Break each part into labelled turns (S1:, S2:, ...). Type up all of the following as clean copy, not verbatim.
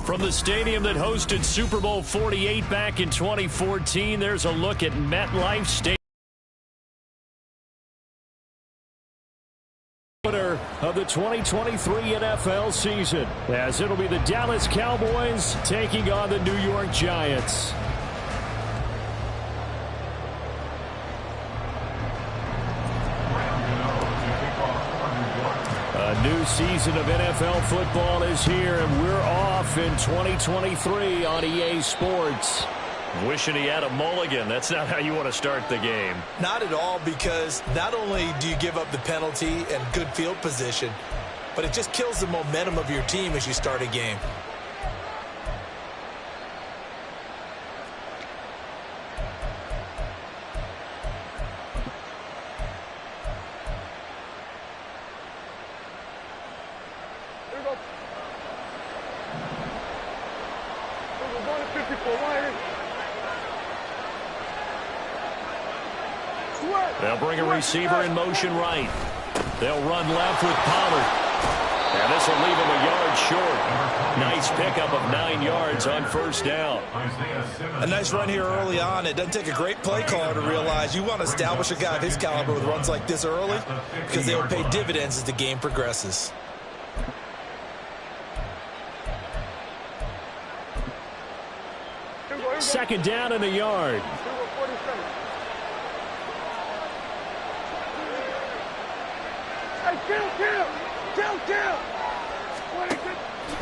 S1: From the stadium that hosted Super Bowl 48 back in 2014, there's a look at MetLife Stadium. Of the 2023 NFL season, as it'll be the Dallas Cowboys taking on the New York Giants. A new season of NFL football is here, and we're off in 2023 on EA Sports. Wishing he had a mulligan. That's not how you want to start the game.
S2: Not at all, because not only do you give up the penalty and good field position, but it just kills the momentum of your team as you start a game.
S1: They'll bring a receiver in motion right. They'll run left with Pollard. And this will leave him a yard short. Nice pickup of 9 yards on first down.
S2: A nice run here early on. It doesn't take a great play caller to realize you want to establish a guy of his caliber with runs like this early, because they will pay dividends as the game progresses.
S1: Second down and a yard.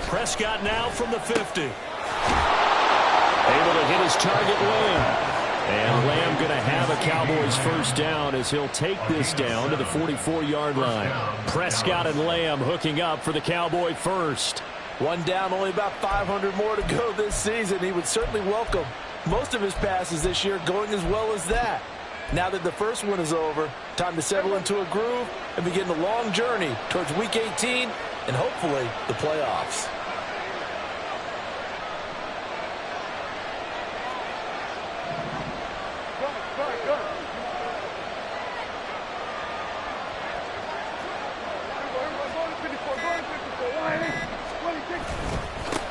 S1: Prescott now from the 50. Able to hit his target, Lamb. And Lamb going to have a Cowboys first down as he'll take this down to the 44-yard line. Prescott and Lamb hooking up for the Cowboy first.
S2: One down, only about 500 more to go this season. He would certainly welcome most of his passes this year going as well as that. Now that the first one is over, time to settle into a groove and begin the long journey towards Week 18 and hopefully the playoffs.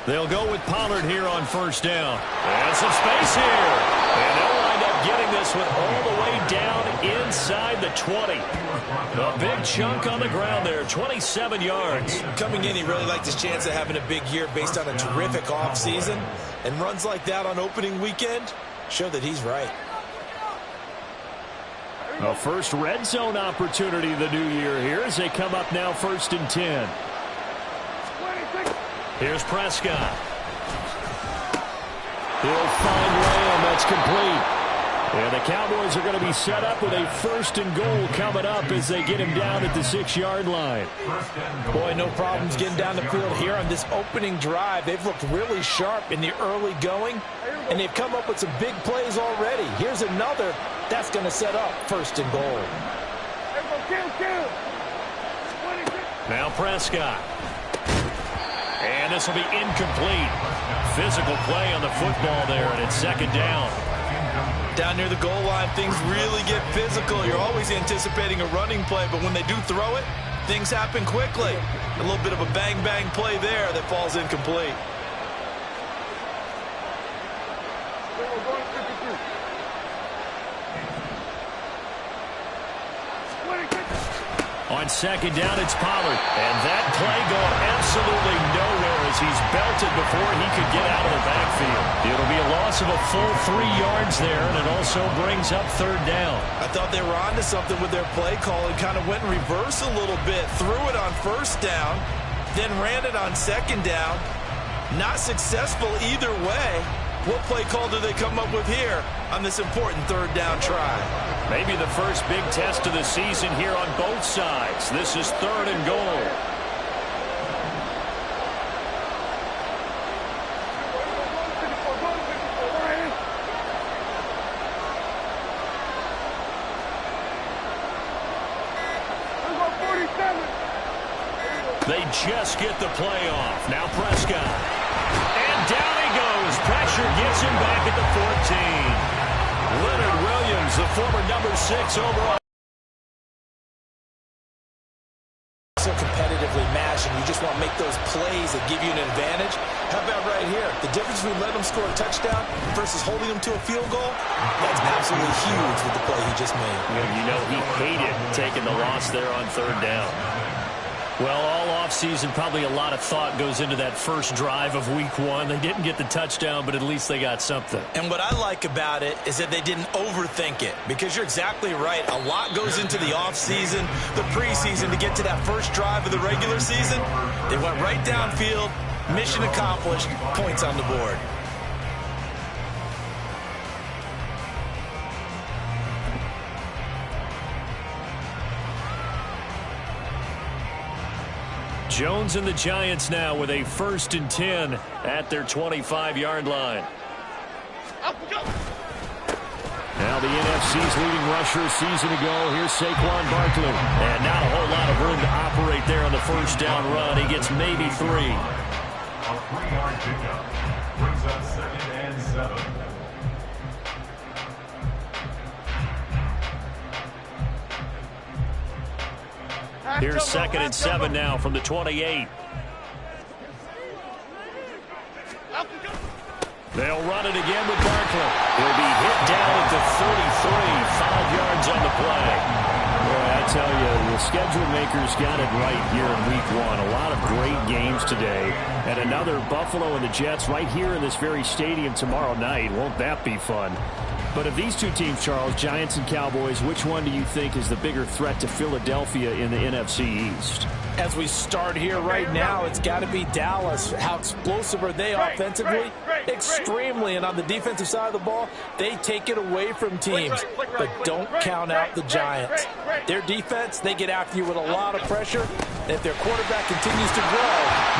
S1: They'll go with Pollard here on first down. And some space here. And they'll wind up getting this one all the way down inside the 20. A big chunk on the ground there, 27 yards.
S2: Coming in, he really liked his chance of having a big year based on a terrific offseason. And runs like that on opening weekend show that he's right.
S1: A first red zone opportunity the new year here as they come up now 1st and 10. Here's Prescott. He'll find Lamb. That's complete. And the Cowboys are going to be set up with a 1st and goal coming up as they get him down at the 6-yard line.
S2: Boy, no problems getting down the field here on this opening drive. They've looked really sharp in the early going, and they've come up with some big plays already. Here's another that's going to set up 1st and goal.
S1: Now Prescott. And this will be incomplete. Physical play on the football there, and it's 2nd down.
S2: Down near the goal line, things really get physical. You're always anticipating a running play, but when they do throw it, things happen quickly. A little bit of a bang-bang play there that falls incomplete.
S1: On 2nd down, it's Pollard. And that play going absolutely nowhere as he's belted before he could get out of the backfield. It'll be a loss of a full 3 yards there, and it also brings up 3rd down.
S2: I thought they were onto something with their play call and kind of went in reverse a little bit. Threw it on 1st down, then ran it on 2nd down. Not successful either way. What play call do they come up with here on this important 3rd down try?
S1: Maybe the first big test of the season here on both sides. This is 3rd and goal. They just get the play off. Now Prescott. And down he goes. Pressure gets him back at the 14. Leonard Williams, the former number 6 overall.
S2: So competitively matched, and you just want to make those plays that give you an advantage. How about right here? The difference between letting them score a touchdown versus holding them to a field goal, that's absolutely huge with the play he just made.
S1: You know, he hated taking the loss there on third down. Well, all offseason, probably a lot of thought goes into that first drive of week one. They didn't get the touchdown, but at least they got something.
S2: And what I like about it is that they didn't overthink it, because you're exactly right. A lot goes into the offseason, the preseason, to get to that first drive of the regular season. They went right downfield, mission accomplished, points on the board.
S1: Jones and the Giants now with a 1st and 10 at their 25-yard line. Now the NFC's leading rusher a season ago. Here's Saquon Barkley. And not a whole lot of room to operate there on the first down run. He gets maybe 3.
S3: A 3-yard pickup brings us 2nd and 7.
S1: Here's 2nd and 7 now from the 28. They'll run it again with Barkley. He'll be hit down at the 33, 5 yards on the play. Boy, I tell you, the schedule makers got it right here in week one. A lot of great games today. And another Buffalo and the Jets right here in this very stadium tomorrow night. Won't that be fun? But of these two teams, Charles, Giants and Cowboys, which one do you think is the bigger threat to Philadelphia in the NFC East?
S2: As we start here right now, it's got to be Dallas. How explosive are they offensively? Extremely. And on the defensive side of the ball, they take it away from teams. But don't count out the Giants. Their defense, they get after you with a lot of pressure. And if their quarterback continues to grow,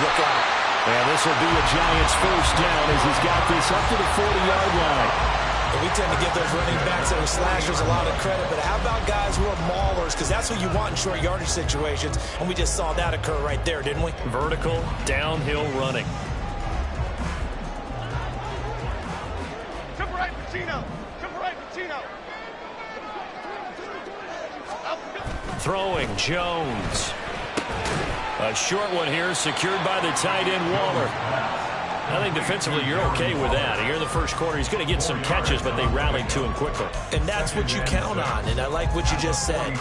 S2: look out.
S1: And this will be a Giants first down as he's got this up to the 40-yard line.
S2: And we tend to give those running backs that are slashers a lot of credit, but how about guys who are maulers? Because that's what you want in short yardage situations, and we just saw that occur right there, didn't we?
S1: Vertical, downhill running.
S4: Jump right, Pacino. Jump right, Pacino.
S1: Throwing, Jones. A short one here, secured by the tight end, Waller. I think defensively you're okay with that. Here in the first quarter, he's going to get some catches, but they rallied to him quickly.
S2: And that's what you count on, and I like what you just said.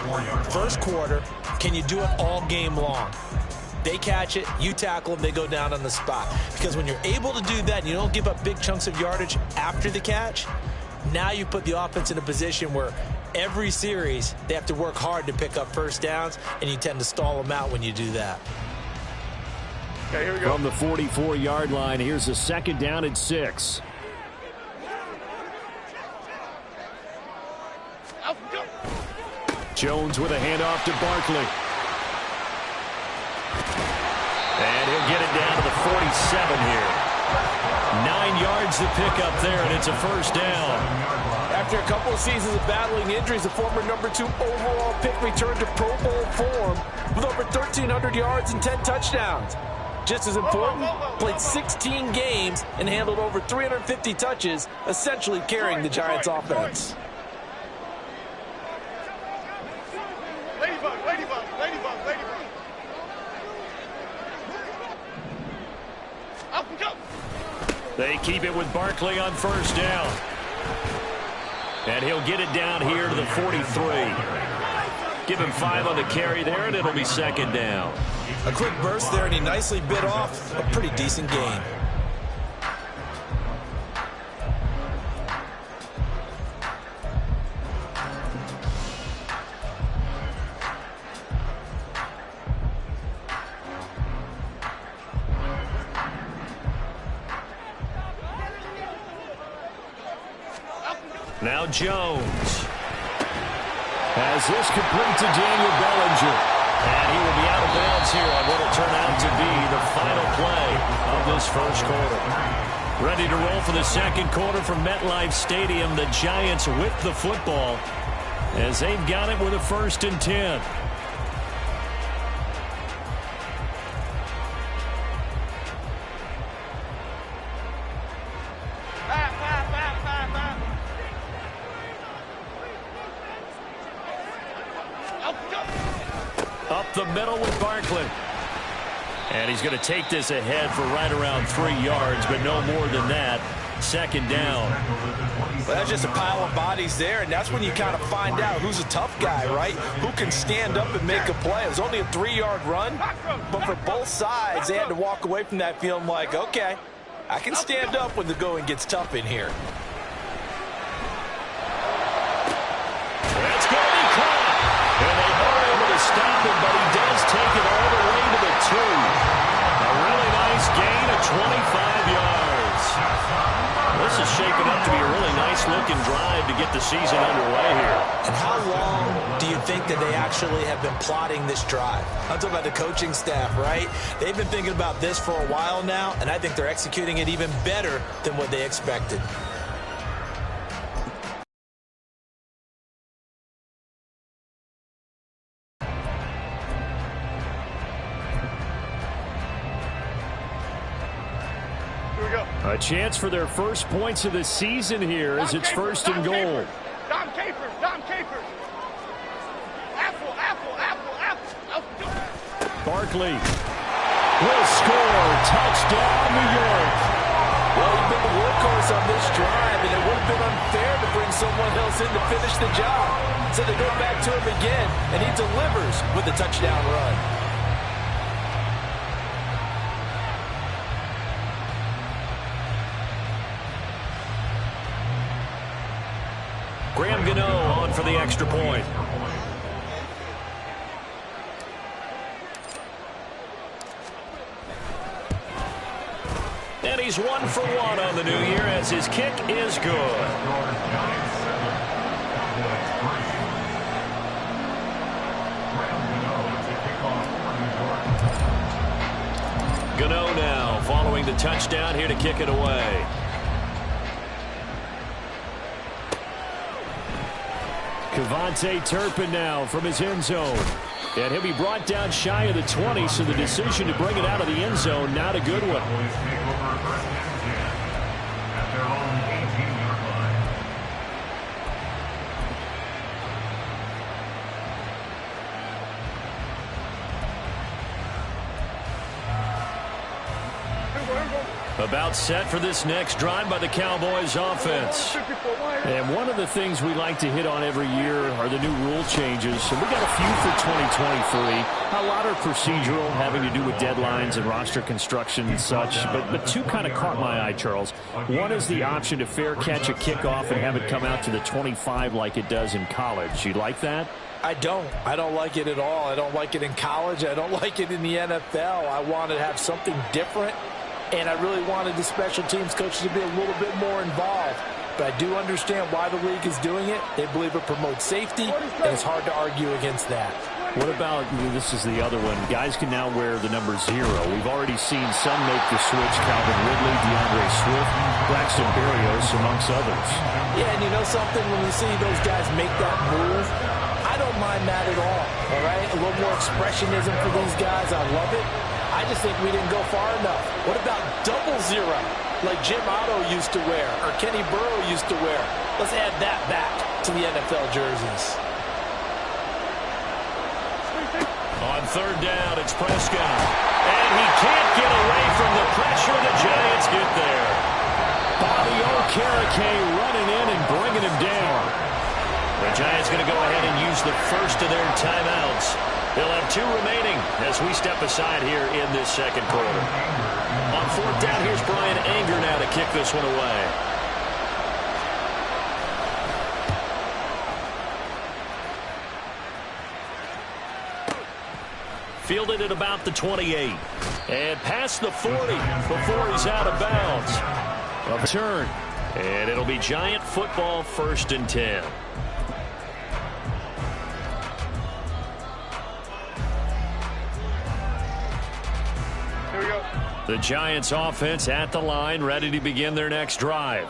S2: First quarter, can you do it all game long? They catch it, you tackle them, they go down on the spot. Because when you're able to do that and you don't give up big chunks of yardage after the catch, now you put the offense in a position where every series they have to work hard to pick up first downs, and you tend to stall them out when you do that.
S4: Okay, here we go.
S1: From the 44-yard line, here's a 2nd down and 6. Jones with a handoff to Barkley. And he'll get it down to the 47 here. 9 yards to pick up there, and it's a first down.
S2: After a couple of seasons of battling injuries, the former #2 overall pick returned to Pro Bowl form with over 1,300 yards and 10 touchdowns. Just as important, played 16 games and handled over 350 touches, essentially carrying the Giants' offense.
S4: Ladybug, ladybug, ladybug, ladybug. Up and go.
S1: They keep it with Barkley on first down. And he'll get it down here to the 43. Give him 5 on the carry there, and it'll be 2nd down.
S2: A quick burst there, and he nicely bit off a pretty decent gain.
S1: Now Jones has this complete to Daniel Bellinger. And he will be out of bounds here on what will turn out to be the final play of this first quarter. Ready to roll for the second quarter from MetLife Stadium. The Giants with the football as they've got it with a 1st and 10. Up the middle with Barkley. And he's going to take this ahead for right around 3 yards, but no more than that. Second down.
S2: Well, that's just a pile of bodies there, and that's when you kind of find out who's a tough guy, right? Who can stand up and make a play. It was only a 3-yard run, but for both sides, they had to walk away from that feeling like, okay, I can stand up when the going gets tough in here.
S1: That's going to be caught. And they are able to stop him, but he does take it all the way to the 2. A really nice gain of 25 yards. This is shaping up to be a really nice-looking drive to get the season underway here.
S2: And how long do you think that they actually have been plotting this drive? I'm talking about the coaching staff, right? They've been thinking about this for a while now, and I think they're executing it even better than what they expected.
S1: A chance for their first points of the season here as it's first and goal.
S4: Dom Capers, Dom Capers. Apple.
S1: Barkley will score. Touchdown, New York.
S2: Well, he's been the workhorse on this drive, and it would have been unfair to bring someone else in to finish the job. So they go back to him again, and he delivers with a touchdown run.
S1: Graham Gano on for the extra point. And he's 1 for 1 on the new year as his kick is good. Gano now following the touchdown here to kick it away. Kevontae Turpin now from his end zone. And he'll be brought down shy of the 20, so the decision to bring it out of the end zone, not a good one. About set for this next drive by the Cowboys offense. And one of the things we like to hit on every year are the new rule changes. And we got a few for 2023. A lot are procedural, having to do with deadlines and roster construction and such. But two kind of caught my eye, Charles. One is the option to fair catch a kickoff and have it come out to the 25 like it does in college. You like that?
S2: I don't like it at all. I don't like it in college. I don't like it in the NFL. I want to have something different. And I really wanted the special teams coaches to be a little bit more involved. But I do understand why the league is doing it. They believe it promotes safety, and it's hard to argue against that.
S1: What about, this is the other one, guys can now wear the number 0. We've already seen some make the switch, Calvin Ridley, DeAndre Swift, Braxton Berrios, amongst others.
S2: Yeah, and you know something, when you see those guys make that move, I don't mind that at all right? A little more expressionism for these guys. I love it. I just think we didn't go far enough. What about 00, like Jim Otto used to wear or Kenny Burrow used to wear? Let's add that back to the NFL jerseys.
S1: On third down, it's Prescott. And he can't get away from the pressure. The Giants get there. Bobby Okereke running in and bringing him down. The Giants going to go ahead and use the first of their timeouts. They'll have 2 remaining as we step aside here in this second quarter. On fourth down, here's Brian Anger now to kick this one away. Fielded at about the 28. And past the 40 before he's out of bounds. A turn. And it'll be Giant football, 1st and 10. The Giants offense at the line, ready to begin their next drive.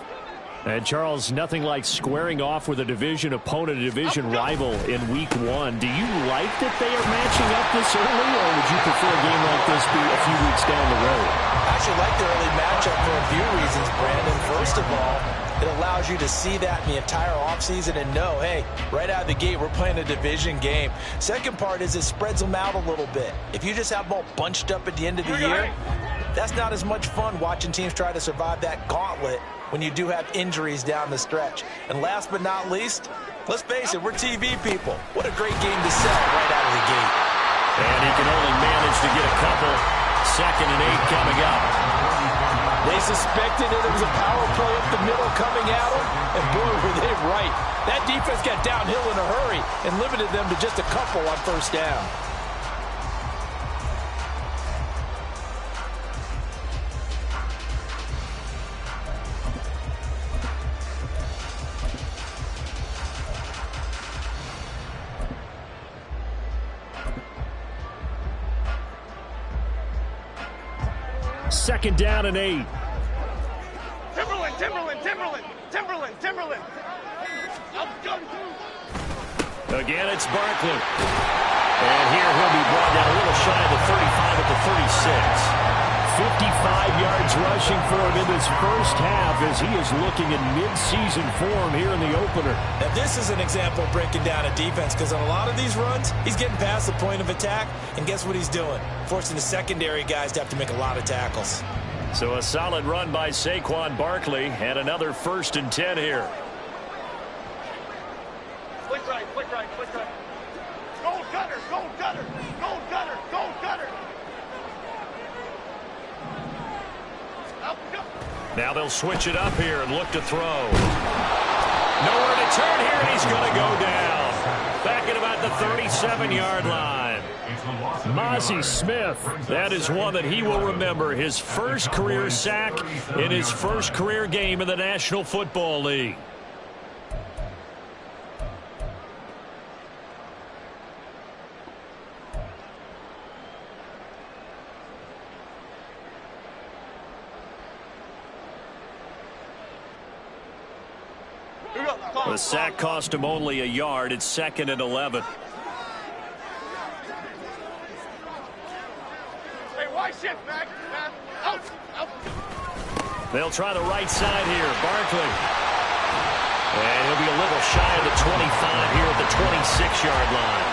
S1: And Charles, nothing like squaring off with a division opponent, a division rival in week 1. Do you like that they are matching up this early, or would you prefer a game like this be a few weeks down the road?
S2: I actually like the early matchup for a few reasons, Brandon. First of all, it allows you to see that in the entire offseason and know, hey, right out of the gate, we're playing a division game. Second part is it spreads them out a little bit. If you just have them all bunched up at the end of the year, that's not as much fun watching teams try to survive that gauntlet when you do have injuries down the stretch. And last but not least, let's face it, we're TV people. What a great game to sell right out of the gate.
S1: And he can only manage to get a couple. 2nd and 8 coming up.
S2: They suspected that it was a power play up the middle coming at them, and boy, were they right. That defense got downhill in a hurry and limited them to just a couple on first down.
S1: Second down and 8.
S4: Timberland.
S1: Again, it's Barkley. And here he'll be brought down a little shy of the 35 at the 36. 55 yards rushing for him in this first half as he is looking in mid-season form here in the opener.
S2: Now, this is an example of breaking down a defense because on a lot of these runs, he's getting past the point of attack, and guess what he's doing? Forcing the secondary guys to have to make a lot of tackles.
S1: So a solid run by Saquon Barkley and another 1st and 10 here.
S4: Flick right. Gold cutter.
S1: Now they'll switch it up here and look to throw. Nowhere to turn here, and he's going to go down. Back at about the 37-yard line. Mozzie Smith, that is one that he will remember. His first career sack in his first career game in the National Football League. The sack cost him only a yard. It's 2nd and 11.
S4: Hey, why shift, Mac? Out.
S1: They'll try the right side here. Barkley. And he'll be a little shy of the 25 here at the 26-yard line.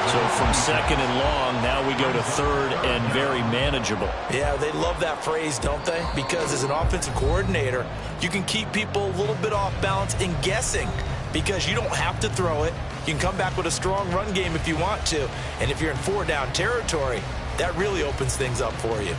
S1: So from 2nd and long, now we go to 3rd and very manageable.
S2: Yeah, they love that phrase, don't they? Because as an offensive coordinator, you can keep people a little bit off balance and guessing because you don't have to throw it. You can come back with a strong run game if you want to. And if you're in 4-down territory, that really opens things up for you.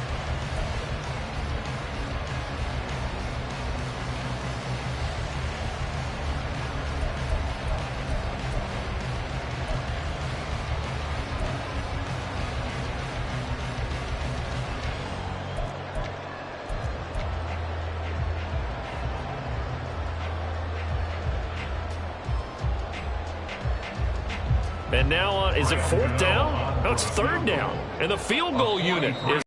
S1: And now, is it 4th down? No, it's 3rd down. And the field goal unit is...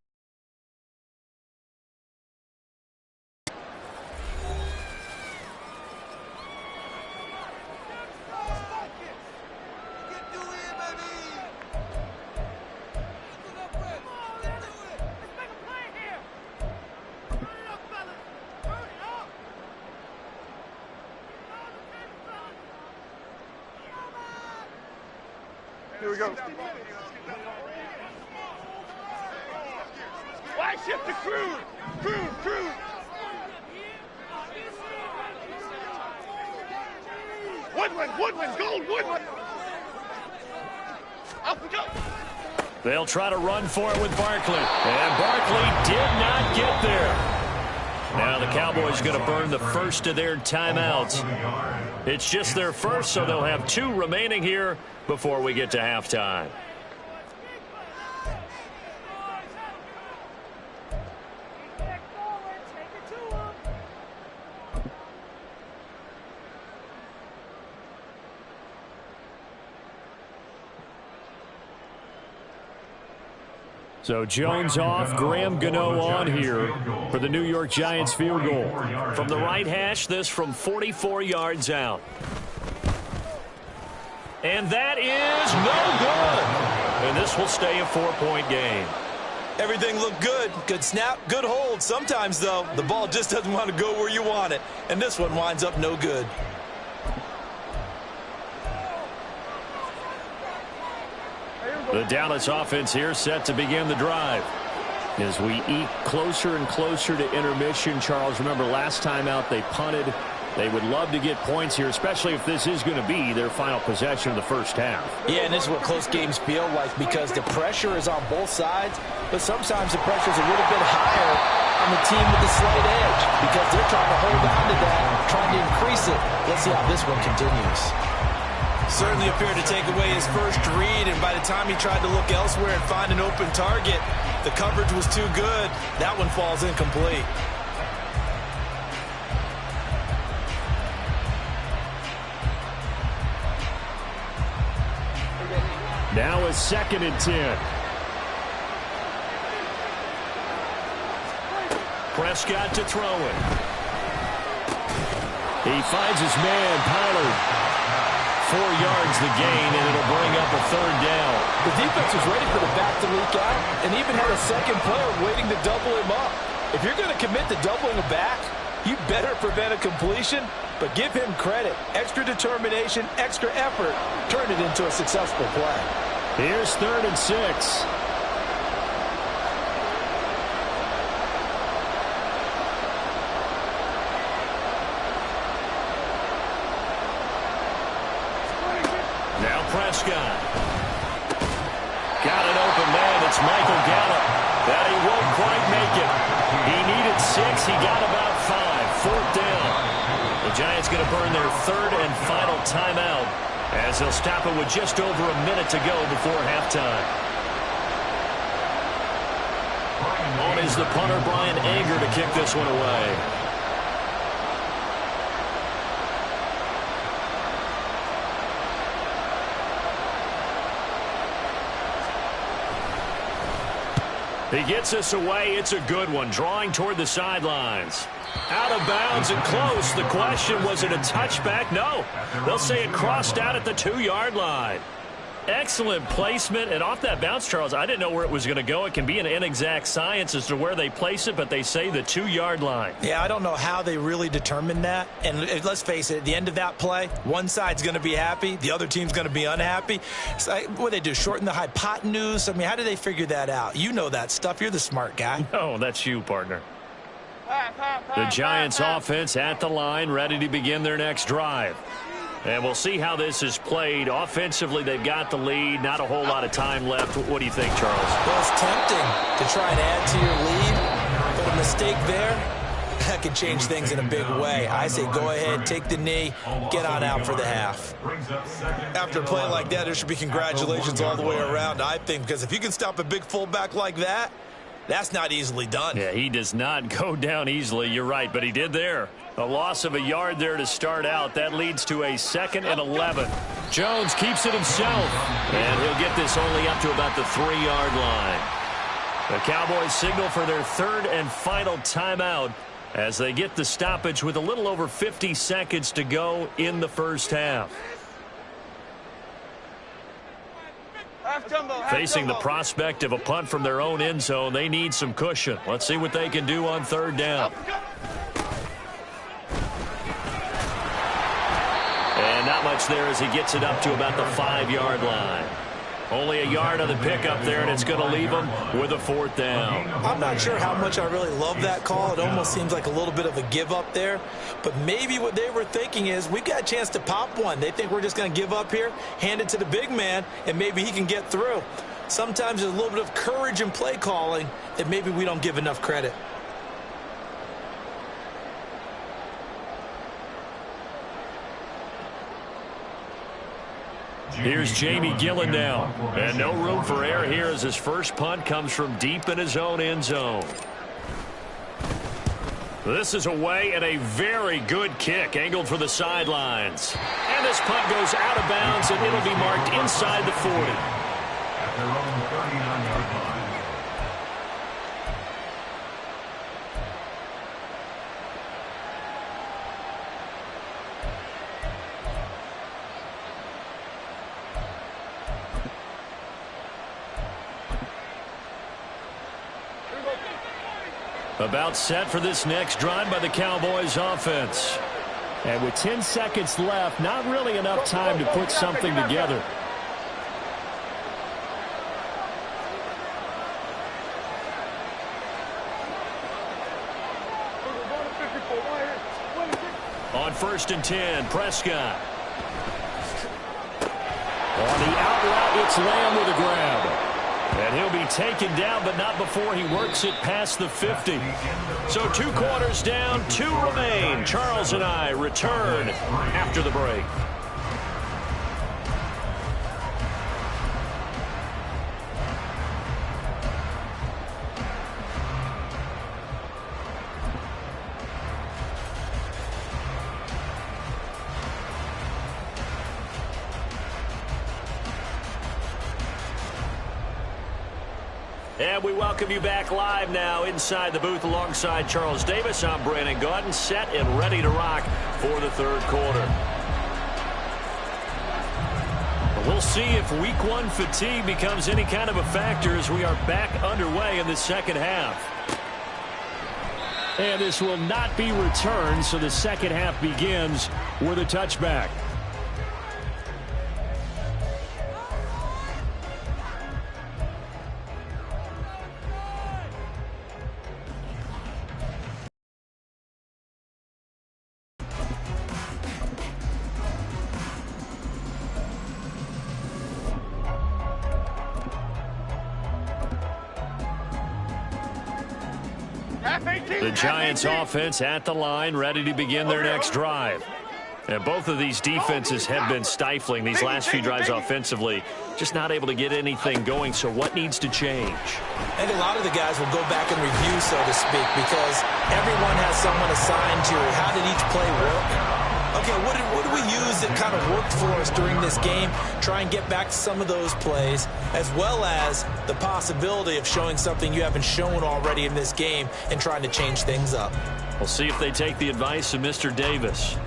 S4: Here we go. Why shift to Cruz? Woodland, gold, Woodland. Up we go.
S1: They'll try to run for it with Barkley. And Barkley did not get there. Now the Cowboys going to burn the first of their timeouts. It's just their first, so they'll have 2 remaining here before we get to halftime. So Jones off, Graham Gano on here for the New York Giants field goal. From the right hash, this from 44 yards out. And that is no good. And this will stay a 4-point game.
S2: Everything looked good. Good snap, good hold. Sometimes, though, the ball just doesn't want to go where you want it. And this one winds up no good.
S1: The Dallas offense here set to begin the drive. As we eke closer and closer to intermission, Charles, remember last time out they punted. They would love to get points here, especially if this is going to be their final possession of the first half.
S2: Yeah, and this is what close games feel like because the pressure is on both sides, but sometimes the pressure is a little bit higher on the team with the slight edge because they're trying to hold on to that, trying to increase it. Let's see how this one continues. Certainly appeared to take away his first read, and by the time he tried to look elsewhere and find an open target, the coverage was too good. That one falls incomplete.
S1: Now a 2nd and 10. Prescott to throw it. He finds his man, Pollard. 4 yards the gain, and it'll bring up a 3rd down.
S2: The defense was ready for the back to leak out and even had a second player waiting to double him up. If you're going to commit to doubling a back, you better prevent a completion, but give him credit. Extra determination, extra effort, turned it into a successful play.
S1: Here's 3rd and 6. Now Prescott. Got an open man. It's Michael Gallup. That he won't quite make it. He needed 6. He got about 5. 4th down. The Giants going to burn their 3rd and final timeout as they'll stop it with just over a minute to go before halftime. On is the punter, Brian Anger, to kick this one away. He gets us away. It's a good one. Drawing toward the sidelines. Out of bounds and close. The question, was it a touchback? No. They'll say it crossed out at the 2-yard line. Excellent placement. And off that bounce, Charles, I didn't know where it was going to go. It can be an inexact science as to where they place it, but they say the 2-yard line.
S2: Yeah, I don't know how they really determined that. And let's face it, at the end of that play, one side's going to be happy, the other team's going to be unhappy. So what they do, shorten the hypotenuse? I mean, how do they figure that out? You know that stuff. You're the smart guy.
S1: No, that's you, partner. The Giants offense at the line, ready to begin their next drive. And we'll see how this is played. Offensively, they've got the lead. Not a whole lot of time left. What do you think, Charles?
S2: Well, it's tempting to try and add to your lead, but a mistake there, that could change things in a big way. I say go ahead, take the knee, get on out for the half. After a play like that, there should be congratulations all the way around, I think, because if you can stop a big fullback like that, that's not easily done.
S1: Yeah, he does not go down easily. You're right, but he did there. A loss of a yard there to start out. That leads to a 2nd and 11. Jones keeps it himself, and he'll get this only up to about the 3-yard line. The Cowboys signal for their 3rd and final timeout as they get the stoppage with a little over 50 seconds to go in the first half. Facing the prospect of a punt from their own end zone, they need some cushion. Let's see what they can do on 3rd down. And not much there as he gets it up to about the 5-yard line. Only a yard on the pickup there, and it's going to leave him with a 4th down.
S2: I'm not sure how much I really love that call. It almost seems like a little bit of a give up there. But maybe what they were thinking is we've got a chance to pop one. They think we're just going to give up here, hand it to the big man, and maybe he can get through. Sometimes there's a little bit of courage in play calling that maybe we don't give enough credit.
S1: Here's Jamie Gillen now. And no room for error here as his first punt comes from deep in his own end zone. This is away and a very good kick angled for the sidelines. And this punt goes out of bounds, and it'll be marked inside the 40.
S3: At their own 39-yard line.
S1: About set for this next drive by the Cowboys offense.
S2: And with 10 seconds left, not really enough time to put something together.
S1: On 1st and 10, Prescott. On the out route, it's Lamb with a grab. And he'll be taken down, but not before he works it past the 50. So 2 quarters down, 2 remain. Charles and I return after the break. And we welcome you back live now inside the booth alongside Charles Davis. I'm Brandon Gaudin, set and ready to rock for the 3rd quarter. We'll see if week 1 fatigue becomes any kind of a factor as we are back underway in the 2nd half.
S2: And this will not be returned, so the 2nd half begins with a touchback.
S1: The Giants offense at the line, ready to begin their next drive. And both of these defenses have been stifling these last few drives offensively. Just not able to get anything going, so what needs to change?
S2: I think a lot of the guys will go back and review, so to speak, because everyone has someone assigned to how did each play work. Okay, what did we use that kind of worked for us during this game? Try and get back to some of those plays, as well as the possibility of showing something you haven't shown already in this game and trying to change things up.
S1: We'll see if they take the advice of Mr. Davis.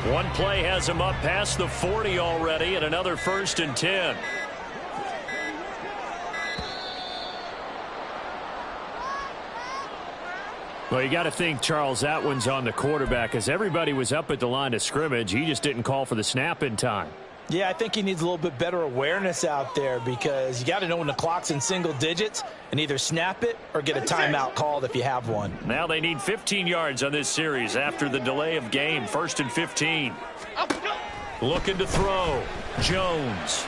S1: One play has him up past the 40 already, and another 1st and 10.
S2: Well, you got to think, Charles, that one's on the quarterback, as everybody was up at the line of scrimmage. He just didn't call for the snap in time.
S5: Yeah, I think he needs a little bit better awareness out there, because you got to know when the clock's in single digits and either snap it or get a timeout called if you have one.
S1: Now they need 15 yards on this series after the delay of game. 1st and 15. Looking to throw. Jones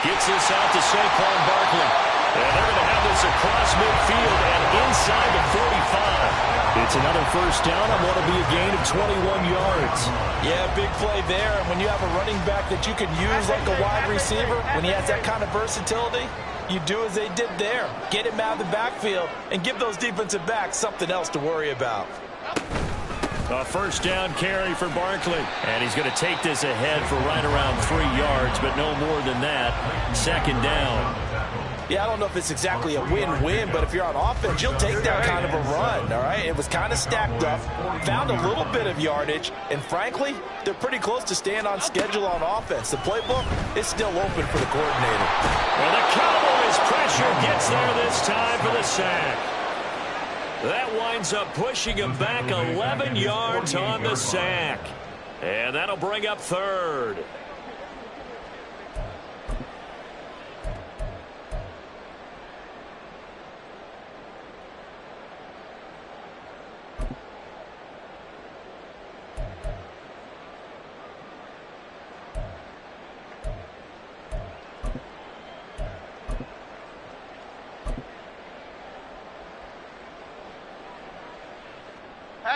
S1: gets this out to Saquon Barkley. And they're going to have this across midfield and inside the 45.
S2: It's another 1st down on what will be a gain of 21 yards.
S5: Yeah, big play there. And when you have a running back that you can use like a wide receiver, when he has that kind of versatility, you do as they did there. Get him out of the backfield and give those defensive backs something else to worry about.
S1: A 1st down carry for Barkley. And he's going to take this ahead for right around 3 yards, but no more than that. 2nd down.
S5: Yeah, I don't know if it's exactly a win-win, but if you're on offense, you'll take that kind of a run, all right? It was kind of stacked up, found a little bit of yardage, and frankly, they're pretty close to staying on schedule on offense. The playbook is still open for the coordinator.
S1: Well, the Cowboys pressure gets there this time for the sack. That winds up pushing him back 11 yards on the sack. And that'll bring up 3rd.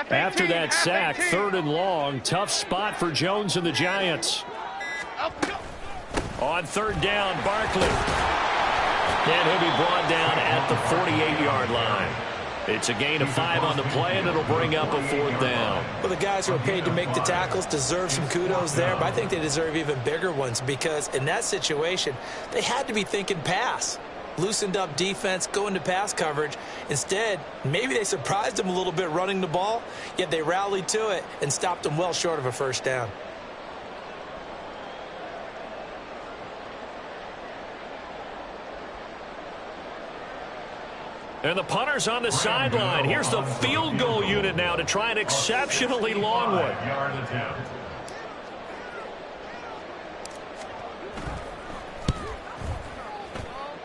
S2: After that sack, 3rd and long, tough spot for Jones and the Giants.
S1: On 3rd down, Barkley. And he'll be brought down at the 48-yard line. It's a gain of 5 on the play, and it'll bring up a 4th down.
S5: Well, the guys who are paid to make the tackles deserve some kudos there, but I think they deserve even bigger ones because in that situation, they had to be thinking pass. Loosened up defense, go into pass coverage. Instead, maybe they surprised them a little bit running the ball, yet they rallied to it and stopped them well short of a first down.
S1: And the punter's on the sideline. Here's the field goal unit now to try an exceptionally long one.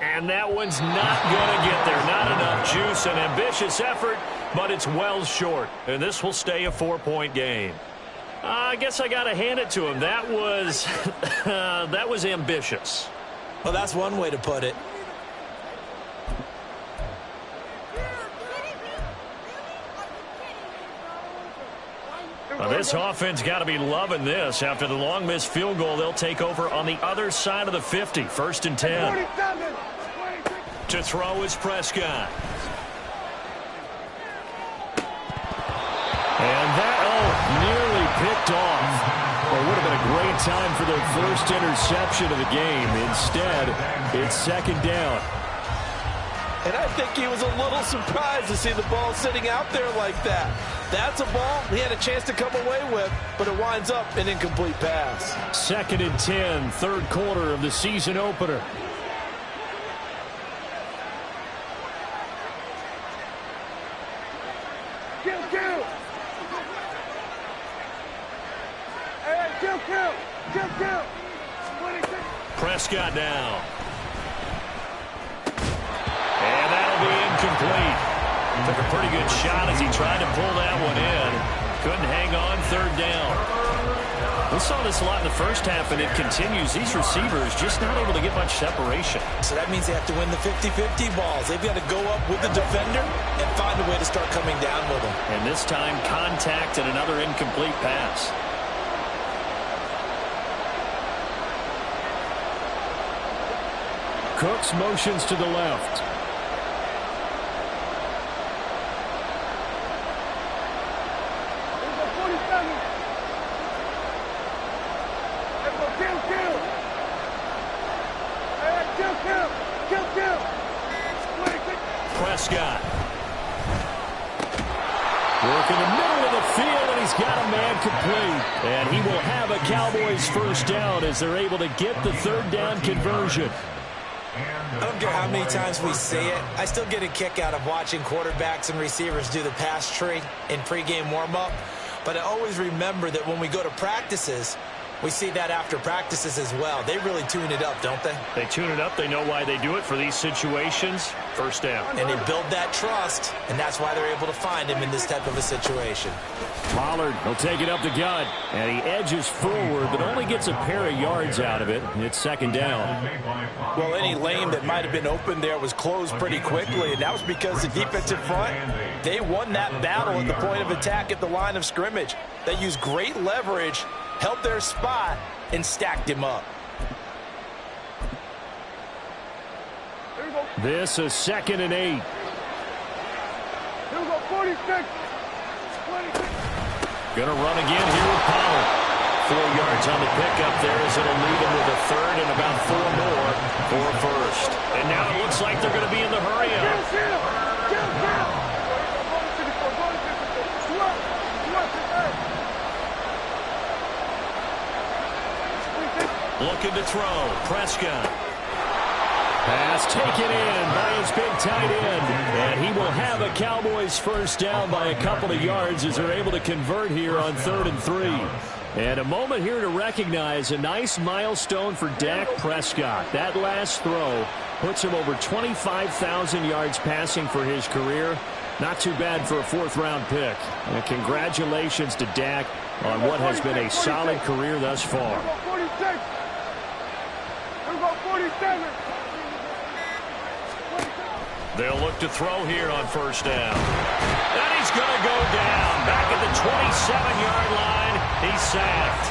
S1: And that one's not going to get there. Not enough juice. An ambitious effort, but it's well short. And this will stay a 4-point game. I guess I got to hand it to him. That was, that was ambitious.
S5: Well, that's one way to put it.
S1: Well, this offense got to be loving this. After the long missed field goal, they'll take over on the other side of the 50. 1st and 10. To throw is Prescott. And that, nearly picked off. Well, it would have been a great time for their first interception of the game. Instead, it's 2nd down.
S2: And I think he was a little surprised to see the ball sitting out there like that. That's a ball he had a chance to come away with, but it winds up an incomplete pass.
S1: 2nd and 10, 3rd quarter of the season opener.
S4: Kill, kill. Hey, kill, kill. Kill, kill. 26.
S1: Prescott down. And that'll be incomplete. Took a pretty good shot as he tried to pull that one in. Couldn't hang on, 3rd down. We saw this a lot in the first half, and it continues. These receivers just not able to get much separation.
S5: So that means they have to win the 50-50 balls. They've got to go up with the defender and find a way to start coming down with them.
S1: And this time, contact and another incomplete pass. Cooks motions to the left. Prescott. Work in the middle of the field, and he's got a man complete. And he will have a Cowboys 1st down as they're able to get the 3rd down conversion.
S5: I don't care how many times we see it. I still get a kick out of watching quarterbacks and receivers do the pass tree in pregame warm-up. But I always remember that when we go to practices, we see that after practices as well. They really tune it up, don't they?
S1: They tune it up. They know why they do it for these situations. 1st down.
S5: And they build that trust, and that's why they're able to find him in this type of a situation.
S1: Pollard will take it up the gut, and he edges forward, but only gets a pair of yards out of it. It's 2nd down.
S2: Well, any lane that might have been open there was closed pretty quickly, and that was because the defensive front, they won that battle at the point of attack at the line of scrimmage. They used great leverage, held their spot, and stacked him up.
S1: This is 2nd and 8.
S4: Here we go, 46. 26.
S1: Gonna run again here with Pollard. 4 yards on the pickup there as it'll leave him with a 3rd and about 4 more for a 1st. And now it looks like they're gonna be in the hurry up. Looking to throw. Prescott. Pass taken in by his big tight end. And he will have a Cowboys 1st down by a couple of yards as they're able to convert here on 3rd and 3. And a moment here to recognize a nice milestone for Dak Prescott. That last throw puts him over 25,000 yards passing for his career. Not too bad for a 4th-round pick. And congratulations to Dak on what has been a solid career thus far.
S4: 46. 47.
S1: They'll look to throw here on 1st down. And he's going to go down. Back at the 27-yard line. He's sacked.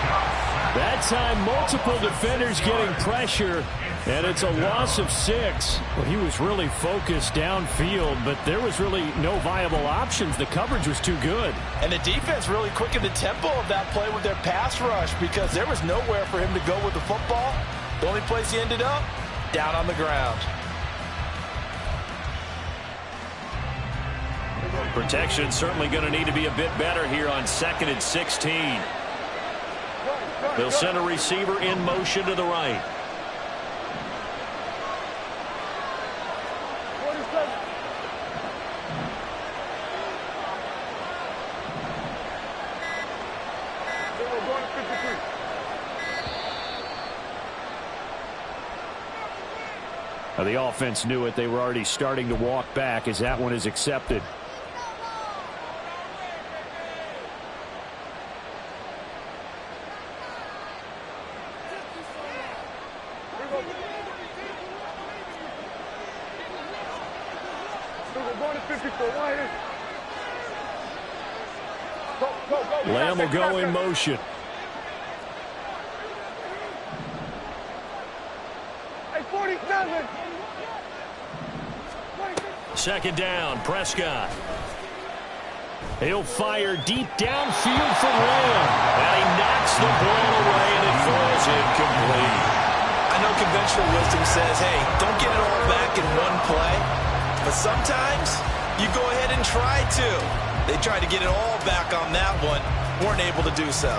S1: That time, multiple defenders getting pressure, and it's a loss of 6. Well, he was really focused downfield, but there was really no viable options. The coverage was too good.
S5: And the defense really quickened the tempo of that play with their pass rush because there was nowhere for him to go with the football. The only place he ended up, down on the ground.
S1: Protection certainly going to need to be a bit better here on 2nd and 16. They'll send a receiver in motion to the right. Now the offense knew it. They were already starting to walk back as that one is accepted. Lamb will go in motion.
S4: Hey, 47.
S1: 2nd down, Prescott. He'll fire deep downfield for Lamb. And he knocks the ball away, and it falls incomplete.
S5: I know conventional wisdom says, hey, don't get it all back in one play. But sometimes you go ahead and try to. They tried to get it all back on that one. Weren't able to do so.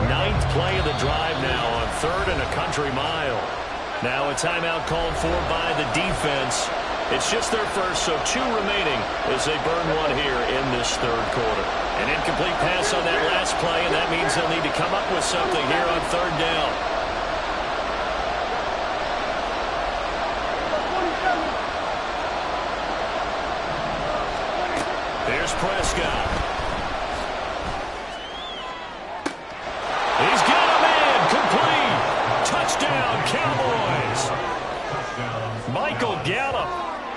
S1: Ninth play of the drive now on 3rd and a country mile. Now a timeout called for by the defense. It's just their first, so 2 remaining as they burn one here in this 3rd quarter. An incomplete pass on that last play, and that means they'll need to come up with something here on 3rd down. Here's Prescott. He's got a man complete. Touchdown, Cowboys. Michael Gallup,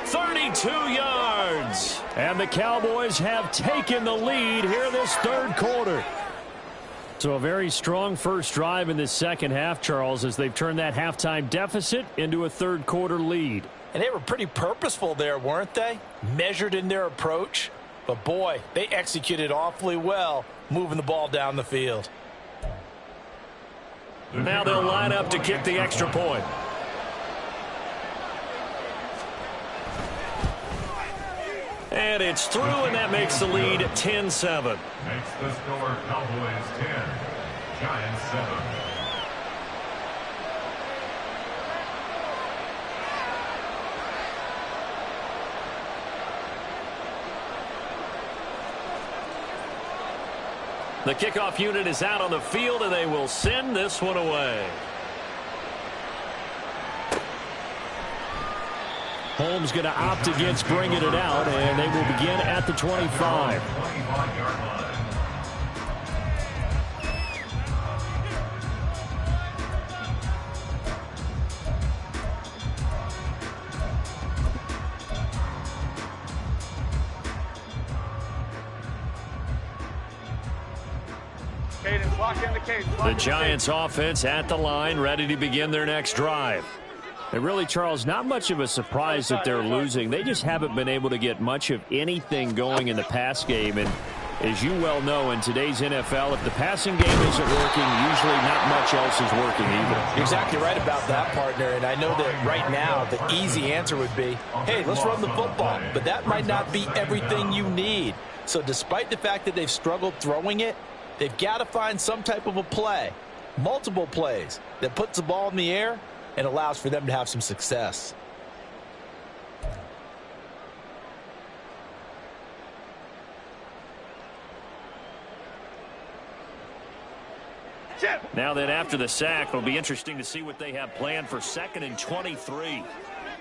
S1: 32 yards. And the Cowboys have taken the lead here this 3rd quarter. So a very strong first drive in this 2nd half, Charles, as they've turned that halftime deficit into a 3rd quarter lead.
S5: And they were pretty purposeful there, weren't they? Measured in their approach. But boy, they executed awfully well, moving the ball down the field.
S1: Now they'll line up to kick the extra point. And it's through, and that makes the lead 10-7.
S3: Makes the score Cowboys 10, Giants 7.
S1: The kickoff unit is out on the field, and they will send this one away. Holmes going to opt against bringing it out, and they will begin at the 25. The Giants offense at the line, ready to begin their next drive. And really, Charles, not much of a surprise that they're losing. They just haven't been able to get much of anything going in the pass game. And as you well know, in today's NFL, if the passing game isn't working, usually not much else is working either.
S5: You're exactly right about that, partner. And I know that right now the easy answer would be, hey, let's run the football. But that might not be everything you need. So despite the fact that they've struggled throwing it, they've got to find some type of a play, multiple plays, that puts the ball in the air and allows for them to have some success.
S1: Now that after the sack, it'll be interesting to see what they have planned for 2nd and 23.